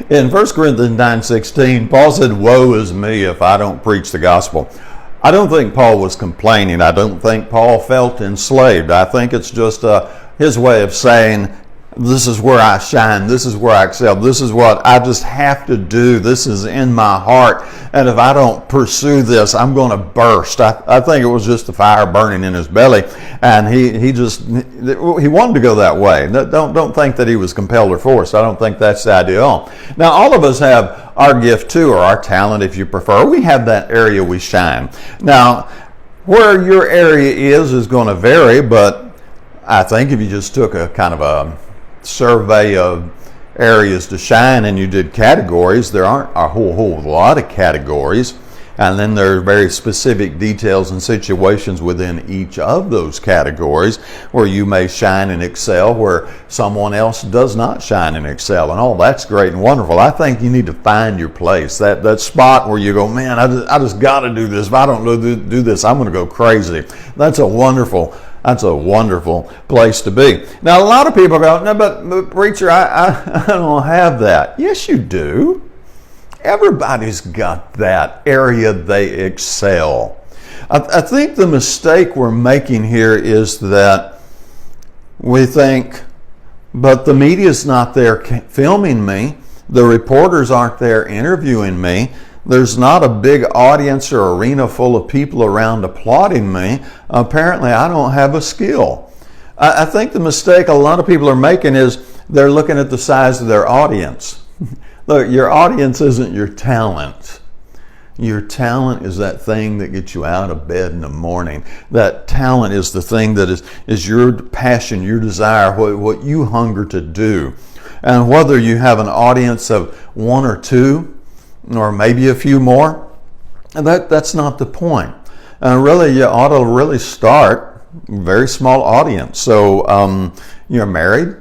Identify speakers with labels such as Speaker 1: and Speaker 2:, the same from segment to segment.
Speaker 1: In 1 Corinthians 9:16, Paul said, "Woe is me if I don't preach the gospel." I don't think Paul was complaining. I don't think Paul felt enslaved. I think it's just his way of saying, this is where I shine. This is where I excel. This is what I just have to do. This is in my heart. And if I don't pursue this, I'm going to burst. I think it was just the fire burning in his belly. And he wanted to go that way. Don't think that he was compelled or forced. I don't think that's the idea at all. Now, all of us have our gift too, or our talent if you prefer. We have that area we shine. Now, where your area is going to vary, but I think if you just took a kind of a survey of areas to shine and you did categories, there aren't a whole lot of categories, and then there are very specific details and situations within each of those categories where you may shine and excel where someone else does not shine and excel, and all that's great and wonderful. I think you need to find your place, that spot where you go, man, I just got to do this. If I don't do this, I'm going to go crazy. That's a wonderful place to be. Now, a lot of people go, no, but preacher, I don't have that. Yes, you do. Everybody's got that area they excel. I think the mistake we're making here is that we think, but the media's not there filming me. The reporters aren't there interviewing me. There's not a big audience or arena full of people around applauding me. Apparently, I don't have a skill. I think the mistake a lot of people are making is they're looking at the size of their audience. Look, your audience isn't your talent. Your talent is that thing that gets you out of bed in the morning. That talent is the thing that is your passion, your desire, what you hunger to do. And whether you have an audience of one or two, or maybe a few more, that's not the point. Really, you ought to really start a very small audience. So you're married,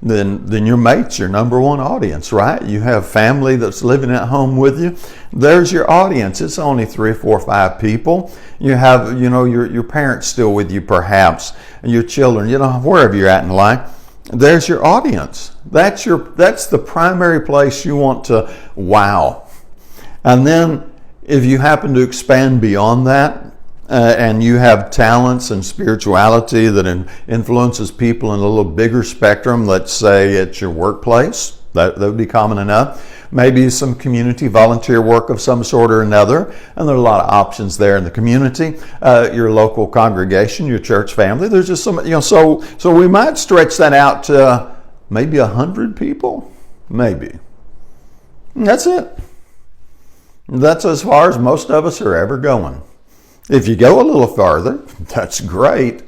Speaker 1: then your mate's your number one audience, right? You have family that's living at home with you. There's your audience. It's only 3, 4, 5 people. You have, your parents still with you perhaps, and your children, wherever you're at in life. There's your audience. That's the primary place you want to wow. And then if you happen to expand beyond that, and you have talents and spirituality that influences people in a little bigger spectrum, let's say at your workplace, that would be common enough. Maybe some community volunteer work of some sort or another, and there are a lot of options there in the community. Your local congregation, your church family, there's just some, so we might stretch that out to maybe 100 people, maybe. And that's it. That's as far as most of us are ever going. If you go a little farther, that's great.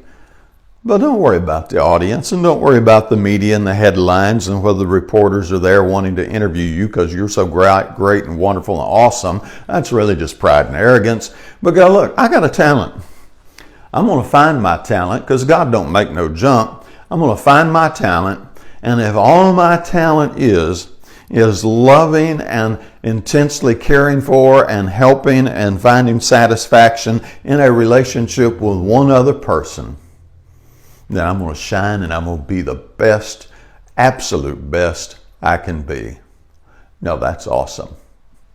Speaker 1: But don't worry about the audience, and don't worry about the media and the headlines and whether the reporters are there wanting to interview you because you're so great and wonderful and awesome. That's really just pride and arrogance. But go, look, I got a talent. I'm going to find my talent because God don't make no junk. I'm going to find my talent, and if all my talent is loving and intensely caring for and helping and finding satisfaction in a relationship with one other person, then I'm going to shine and I'm going to be the best, absolute best I can be. No, that's awesome.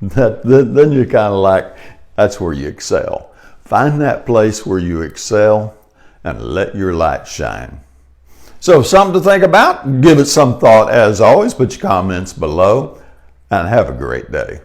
Speaker 1: Then you're kind of like, that's where you excel. Find that place where you excel and let your light shine. So something to think about. Give it some thought as always. Put your comments below and have a great day.